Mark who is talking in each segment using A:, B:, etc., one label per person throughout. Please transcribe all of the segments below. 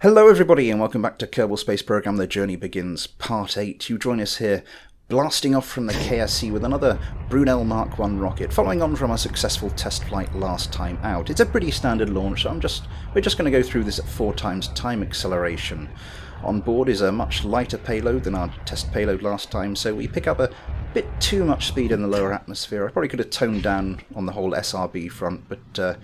A: Hello everybody and welcome back to Kerbal Space Program The Journey Begins, Part 8. You join us here, blasting off from the KSC with another Brunel Mark 1 rocket, following on from our successful test flight last time out. It's a pretty standard launch, so we're just going to go through this at 4 times time acceleration. On board is a much lighter payload than our test payload last time, so we pick up a bit too much speed in the lower atmosphere. I probably could have toned down on the whole SRB front, but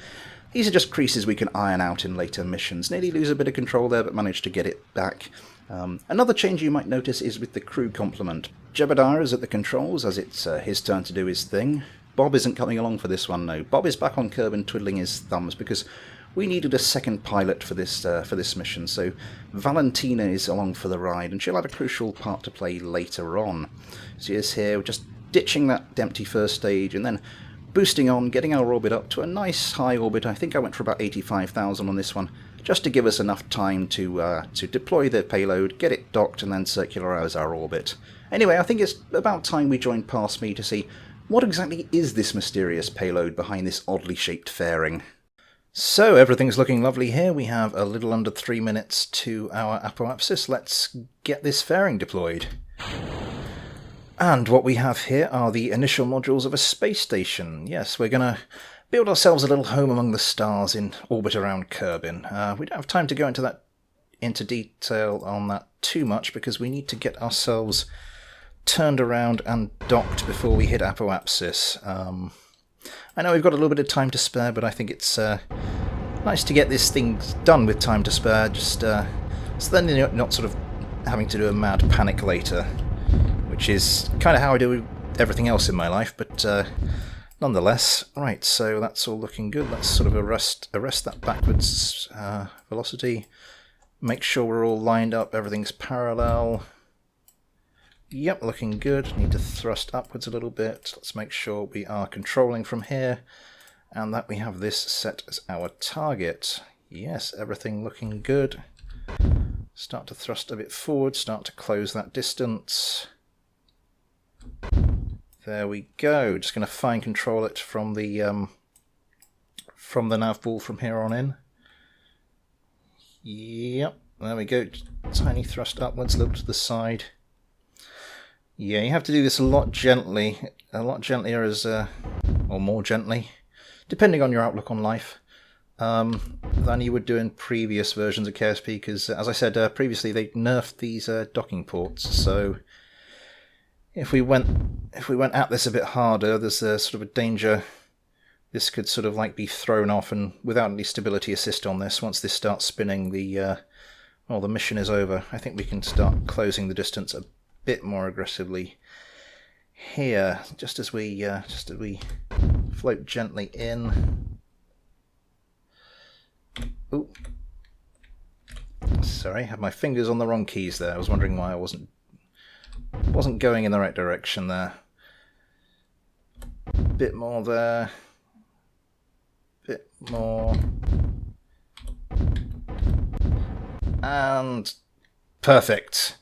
A: these are just creases we can iron out in later missions. Nearly lose a bit of control there, but managed to get it back. Another change you might notice is with the crew complement. Jebediah is at the controls, as it's his turn to do his thing. Bob isn't coming along for this one, no. Bob is back on Kerbin twiddling his thumbs, because we needed a second pilot for this mission, so Valentina is along for the ride, and she'll have a crucial part to play later on. She is here, just ditching that empty first stage, and then boosting on, getting our orbit up to a nice high orbit. I think I went for about 85,000 on this one, just to give us enough time to deploy the payload, get it docked, and then circularize our orbit. Anyway, I think it's about time we joined past me to see what exactly is this mysterious payload behind this oddly shaped fairing. So, everything's looking lovely here. We have a little under 3 minutes to our apoapsis. Let's get this fairing deployed. And what we have here are the initial modules of a space station. Yes, we're going to build ourselves a little home among the stars in orbit around Kerbin. We don't have time to go into detail on that too much, because we need to get ourselves turned around and docked before we hit apoapsis. I know we've got a little bit of time to spare, but I think it's nice to get this thing done with time to spare, just so then you're not sort of having to do a mad panic later, which is kind of how I do everything else in my life, but nonetheless. Right, so that's all looking good. Let's sort of arrest that backwards velocity. Make sure we're all lined up, everything's parallel. Yep, looking good. Need to thrust upwards a little bit. Let's make sure we are controlling from here, and that we have this set as our target. Yes, everything looking good. Start to thrust a bit forward, start to close that distance. There we go. Just going to fine control it from the nav ball from here on in. Yep, there we go. Tiny thrust upwards, look to the side. Yeah, you have to do this a lot gentlier or more gently, depending on your outlook on life, than you would do in previous versions of KSP, because, as I said previously, they nerfed these docking ports, so if we went at this a bit harder, there's a sort of a danger this could sort of like be thrown off, and without any stability assist on this, once this starts spinning, the mission is over. I think we can start closing the distance a bit more aggressively here, just as we float gently in. Ooh, sorry, I had my fingers on the wrong keys there. I was wondering why I wasn't going in the right direction there. Bit more there. Bit more. And perfect.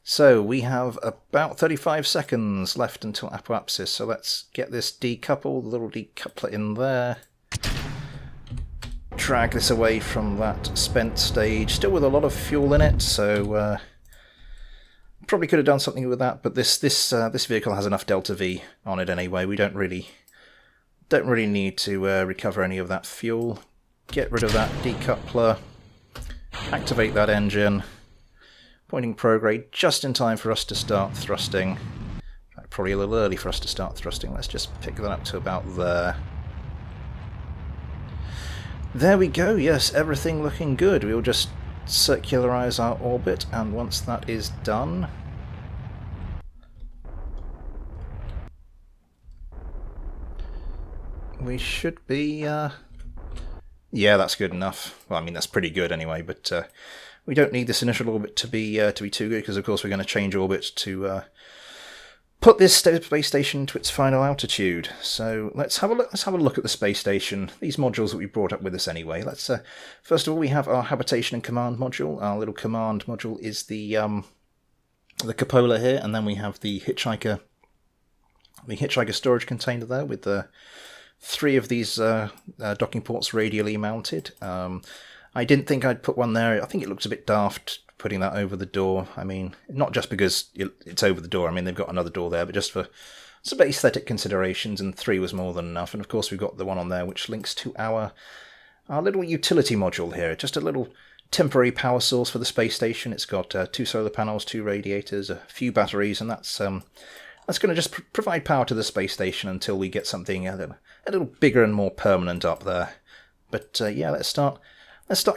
A: So we have about 35 seconds left until apoapsis, so let's get this decoupled, the little decoupler in there. Drag this away from that spent stage, still with a lot of fuel in it, so probably could have done something with that, but this vehicle has enough delta V on it anyway. We don't really need to recover any of that fuel. Get rid of that decoupler, activate that engine. Pointing prograde just in time for us to start thrusting. Probably a little early for us to start thrusting. Let's just pick that up to about there. There we go. Yes, everything looking good. We'll just circularize our orbit, and once that is done, we should be yeah, that's good enough. Well, I mean, that's pretty good anyway, but we don't need this initial orbit to be too good, because of course we're going to change orbit to put this space station to its final altitude. So let's have a look at the space station. These modules that we brought up with us anyway. Let's first of all, we have our habitation and command module. Our little command module is the cupola here, and then we have the hitchhiker storage container there with the 3 of these docking ports radially mounted. I didn't think I'd put one there. I think it looks a bit daft putting that over the door. I mean, not just because it's over the door. I mean, they've got another door there, but just for some aesthetic considerations, and 3 was more than enough. And of course, we've got the one on there which links to our little utility module here. Just a little temporary power source for the space station. It's got 2 solar panels, 2 radiators, a few batteries, and that's going to just provide power to the space station until we get something a little bigger and more permanent up there. But yeah, let's start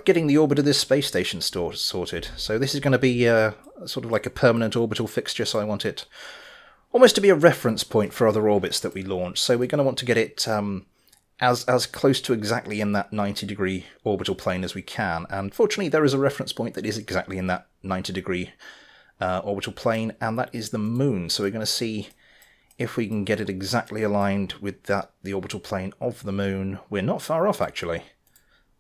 A: getting the orbit of this space station sorted. So this is going to be sort of like a permanent orbital fixture, so I want it almost to be a reference point for other orbits that we launch. So we're going to want to get it as close to exactly in that 90-degree orbital plane as we can. And fortunately, there is a reference point that is exactly in that 90-degree orbital plane, and that is the Moon. So we're going to see if we can get it exactly aligned with the orbital plane of the Moon. We're not far off, actually.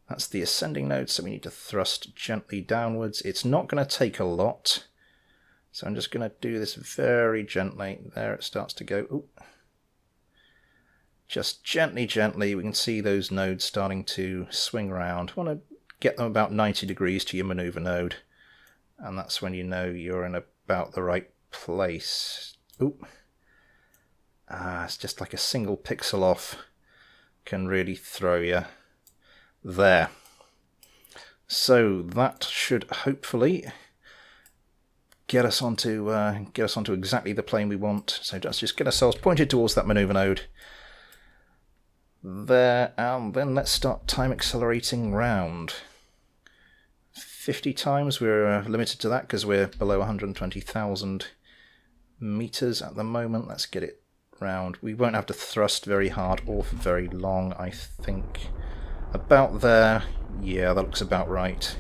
A: That's the ascending node, so we need to thrust gently downwards. It's not going to take a lot, so I'm just going to do this very gently. There it starts to go. Ooh. Just gently, gently. We can see those nodes starting to swing around. Want to get them about 90 degrees to your maneuver node, and that's when you know you're in about the right place. Ooh. It's just like a single pixel off can really throw you. There. So that should hopefully get us onto exactly the plane we want. So let's just get ourselves pointed towards that maneuver node. There, and then let's start time accelerating round. 50 times. We're limited to that because we're below 120,000 meters at the moment. Let's get it round. We won't have to thrust very hard or for very long, I think. About there. Yeah, that looks about right.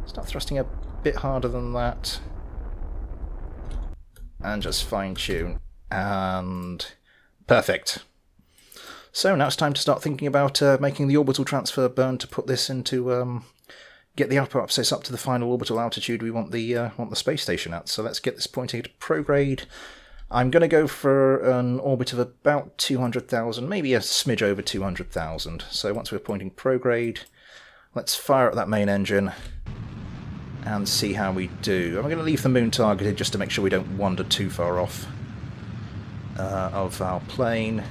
A: Start thrusting a bit harder than that. And just fine-tune. And perfect. So now it's time to start thinking about making the orbital transfer burn to put this into get the apoapsis up to the final orbital altitude we want the space station at. So let's get this pointing to prograde. I'm going to go for an orbit of about 200,000, maybe a smidge over 200,000. So once we're pointing prograde, let's fire up that main engine and see how we do. I'm going to leave the Moon targeted just to make sure we don't wander too far off of our plane.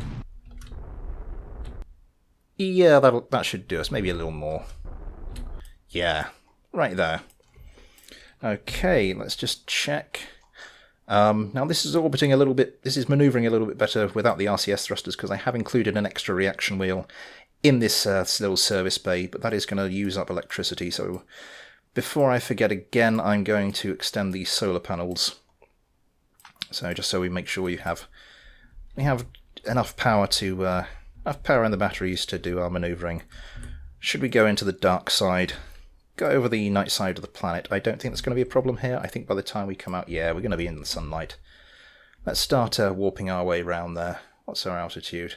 A: Yeah, that should do us. Maybe a little more. Yeah, right there. Okay, let's just check. Now this is orbiting a little bit, this is manoeuvring a little bit better without the RCS thrusters because I have included an extra reaction wheel in this little service bay, but that is going to use up electricity. So before I forget again, I'm going to extend these solar panels. So just so we make sure we have enough power to enough power in the batteries to do our manoeuvring. Should we go into the dark side? Go over the night side of the planet. I don't think that's going to be a problem here. I think by the time we come out, yeah, we're going to be in the sunlight. Let's start warping our way around there. What's our altitude?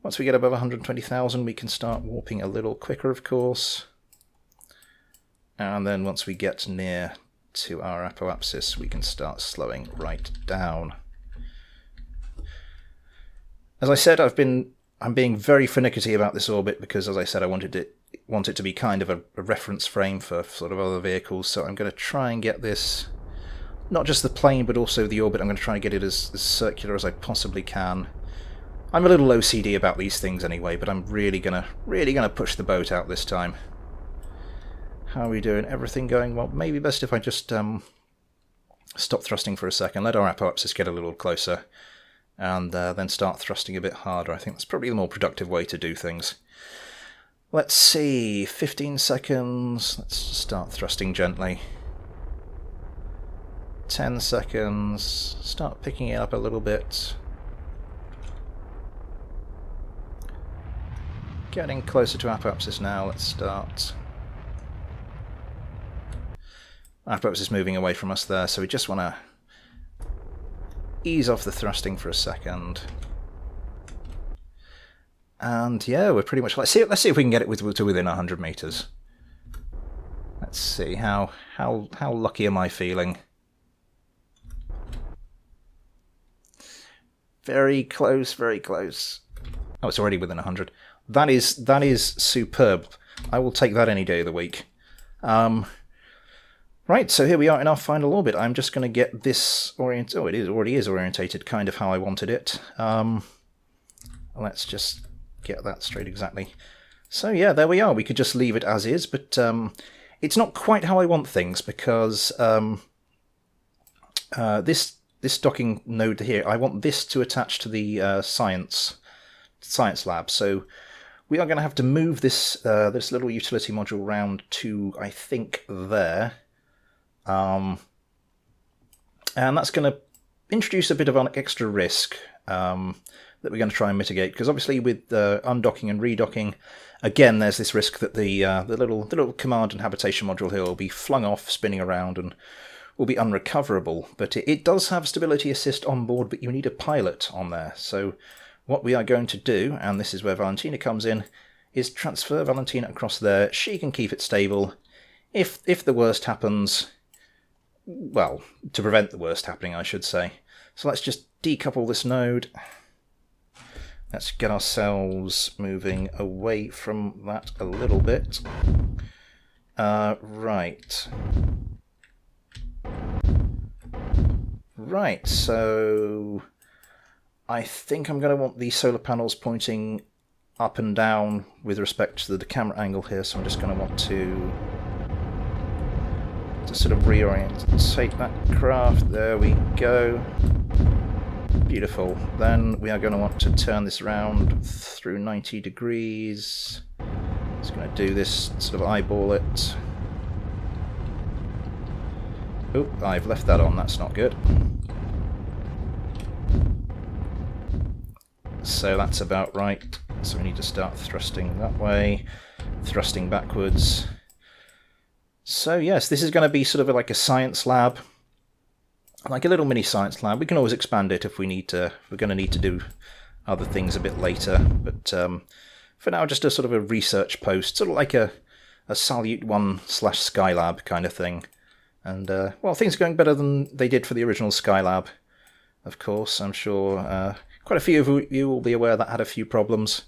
A: Once we get above 120,000, we can start warping a little quicker, of course. And then once we get near to our apoapsis, we can start slowing right down. As I said, I'm being very finicky about this orbit because, as I said, I want it to be kind of a reference frame for sort of other vehicles, so I'm going to try and get this, not just the plane but also the orbit, I'm going to try and get it as circular as I possibly can. I'm a little OCD about these things anyway, but I'm really gonna push the boat out this time. How are we doing? Everything going well? Maybe best if I just stop thrusting for a second, let our apoapsis get a little closer, and then start thrusting a bit harder. I think that's probably the more productive way to do things. Let's see, 15 seconds. Let's start thrusting gently. 10 seconds. Start picking it up a little bit. Getting closer to apoapsis now. Let's start. Apoapsis is moving away from us there, so we just want to ease off the thrusting for a second. And yeah, we're pretty much. Let's see if we can get it to within 100 meters. Let's see how lucky am I feeling? Very close, very close. Oh, it's already within 100. That is superb. I will take that any day of the week. Right, so here we are in our final orbit. I'm just going to get this oriented. Oh, it already is orientated kind of how I wanted it. Let's just get that straight exactly. So yeah, there we are. We could just leave it as is, but it's not quite how I want things, because this docking node here, I want this to attach to the science lab. So we are going to have to move this this little utility module round to, I think, there. And that's going to introduce a bit of an extra risk that we're going to try and mitigate, because obviously with undocking and redocking, again, there's this risk that the little command and habitation module here will be flung off, spinning around, and will be unrecoverable. But it does have stability assist on board, but you need a pilot on there. So what we are going to do, and this is where Valentina comes in, is transfer Valentina across there. She can keep it stable. If the worst happens, well, to prevent the worst happening, I should say. So let's just decouple this node. Let's get ourselves moving away from that a little bit. Right. Right, so I think I'm going to want the solar panels pointing up and down with respect to the camera angle here, so I'm just going to want to sort of reorientate that craft. There we go. Beautiful. Then we are going to want to turn this around through 90 degrees. Just going to do this, sort of eyeball it. Oh, I've left that on, that's not good. So that's about right. So we need to start thrusting that way, thrusting backwards. So yes, this is going to be sort of like a science lab, like a little mini science lab. We can always expand it if we need to. We're going to need to do other things a bit later, but for now, just a sort of a research post, sort of like a Salyut 1 / Skylab kind of thing. And well, things are going better than they did for the original Skylab, of course. I'm sure quite a few of you will be aware that had a few problems.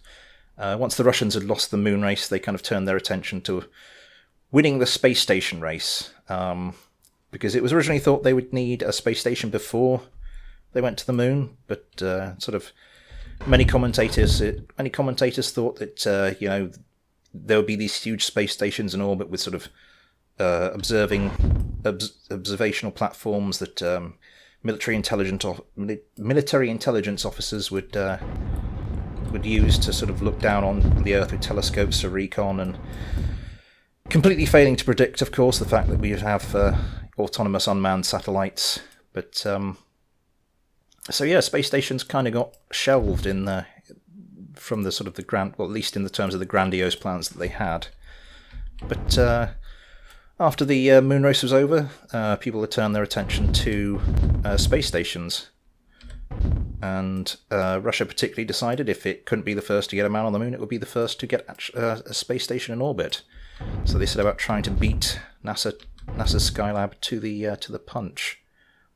A: Once the Russians had lost the moon race, they kind of turned their attention to winning the space station race, because it was originally thought they would need a space station before they went to the moon, but sort of many commentators thought that you know, there would be these huge space stations in orbit with sort of observational platforms that military intelligence officers would use to sort of look down on the Earth with telescopes for recon, and completely failing to predict, of course, the fact that we have autonomous unmanned satellites. But so yeah, space stations kind of got shelved from the sort of the grand, well, at least in the terms of the grandiose plans that they had. But after the moon race was over, people had turned their attention to space stations. And Russia particularly decided if it couldn't be the first to get a man on the moon, it would be the first to get a space station in orbit. So they set about trying to beat NASA's Skylab to the punch.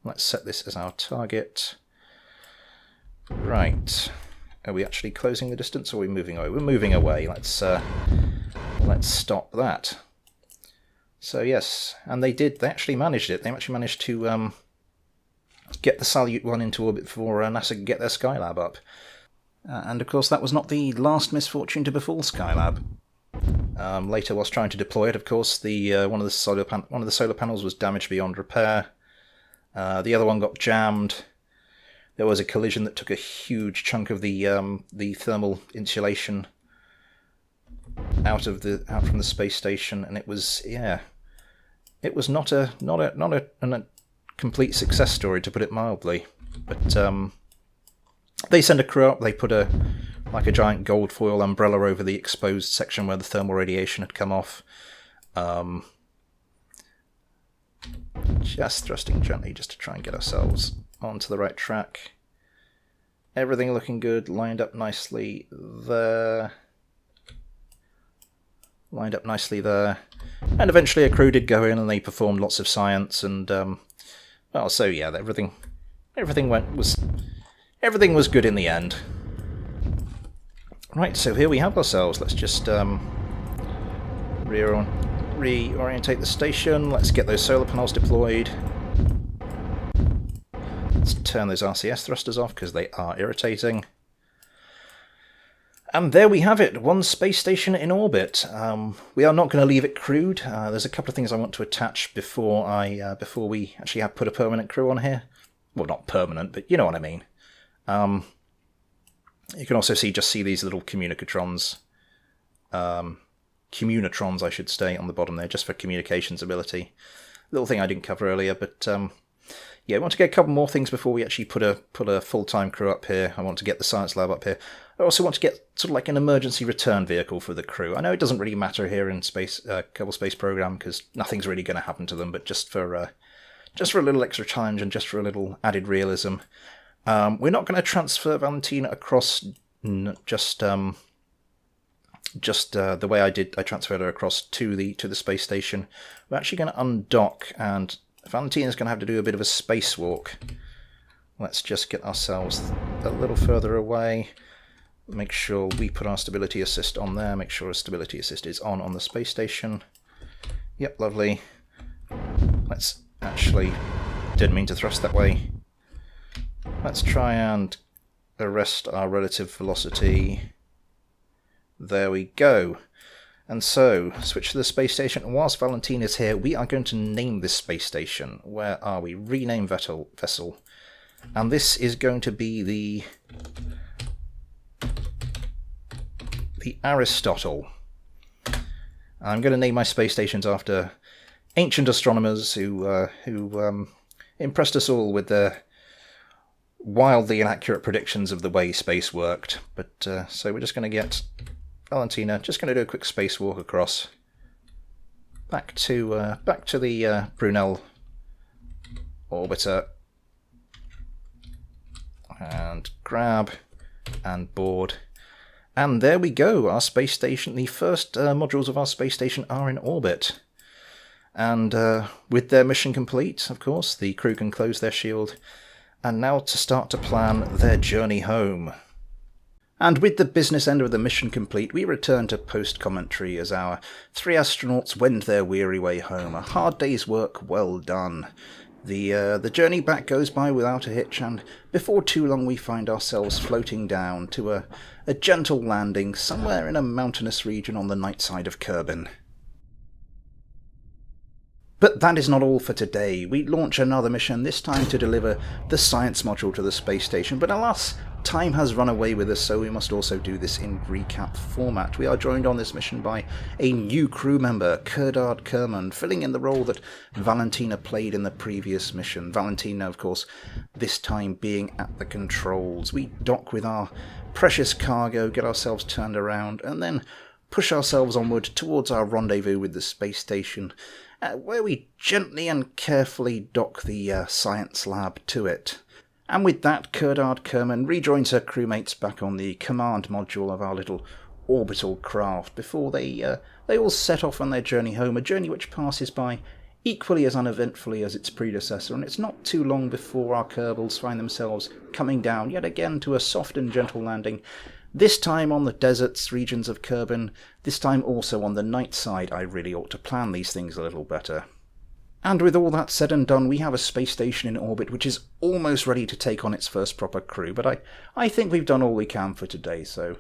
A: Let's set this as our target. Right. Are we actually closing the distance, or are we moving away? We're moving away. Let's stop that. So yes, and they did. They actually managed it. They actually managed to get the Salyut 1 into orbit before NASA could get their Skylab up. And of course, that was not the last misfortune to befall Skylab. Later, whilst trying to deploy it, of course, one of the solar panels was damaged beyond repair. The other one got jammed. There was a collision that took a huge chunk of the thermal insulation out from the space station, and it was not a complete success story, to put it mildly. But they sent a crew up. They put a giant gold foil umbrella over the exposed section where the thermal radiation had come off. Just thrusting gently just to try and get ourselves onto the right track. Everything looking good, lined up nicely there. And eventually a crew did go in and they performed lots of science, and well, so yeah, everything was good in the end. Right, so here we have ourselves. Let's just reorientate the station. Let's get those solar panels deployed. Let's turn those RCS thrusters off because they are irritating. And there we have it, one space station in orbit. We are not going to leave it crewed. There's a couple of things I want to attach before we actually put a permanent crew on here. Well, not permanent, but you know what I mean. You can also see these little communicatrons. Communitrons, I should say, on the bottom there, just for communications ability. Little thing I didn't cover earlier, but yeah, I want to get a couple more things before we actually put a full-time crew up here. I want to get the science lab up here. I also want to get sort of like an emergency return vehicle for the crew. I know it doesn't really matter here in Kerbal Space Program because nothing's really going to happen to them, but just for a little extra challenge and just for a little added realism. We're not going to transfer Valentina across just the way I transferred her across to the space station. We're actually going to undock, and Valentina's going to have to do a bit of a spacewalk. Let's just get ourselves a little further away. Make sure we put our stability assist on there. Make sure our stability assist is on the space station. Yep, lovely. Let's actually... Didn't mean to thrust that way. Let's try and arrest our relative velocity. There we go. And so, switch to the space station. And whilst Valentina's here, we are going to name this space station. Where are we? Rename vessel. And this is going to be the Aristotle. I'm going to name my space stations after ancient astronomers who impressed us all with their wildly inaccurate predictions of the way space worked. But so we're just going to get Valentina, just going to do a quick spacewalk across back to the Brunel orbiter, and grab and board. And there we go, our space station, the first modules of our space station are in orbit. And with their mission complete, of course, the crew can close their shield. And now to start to plan their journey home. And with the business end of the mission complete, we return to post-commentary as our 3 astronauts wend their weary way home. A hard day's work well done. The journey back goes by without a hitch, and before too long we find ourselves floating down to a gentle landing somewhere in a mountainous region on the night side of Kerbin. But that is not all for today. We launch another mission, this time to deliver the science module to the space station, but alas, time has run away with us, so we must also do this in recap format. We are joined on this mission by a new crew member, Kerbal Engineer, filling in the role that Valentina played in the previous mission. Valentina, of course, this time being at the controls. We dock with our precious cargo, get ourselves turned around, and then push ourselves onward towards our rendezvous with the space station, where we gently and carefully dock the science lab to it. And with that, Kerbal Engineer rejoins her crewmates back on the command module of our little orbital craft before they all set off on their journey home, a journey which passes by equally as uneventfully as its predecessor, and it's not too long before our Kerbals find themselves coming down yet again to a soft and gentle landing, this time on the deserts regions of Kerbin, this time also on the night side. I really ought to plan these things a little better. And with all that said and done, we have a space station in orbit which is almost ready to take on its first proper crew, but I think we've done all we can for today, so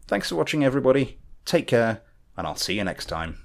A: thanks for watching everybody, take care, and I'll see you next time.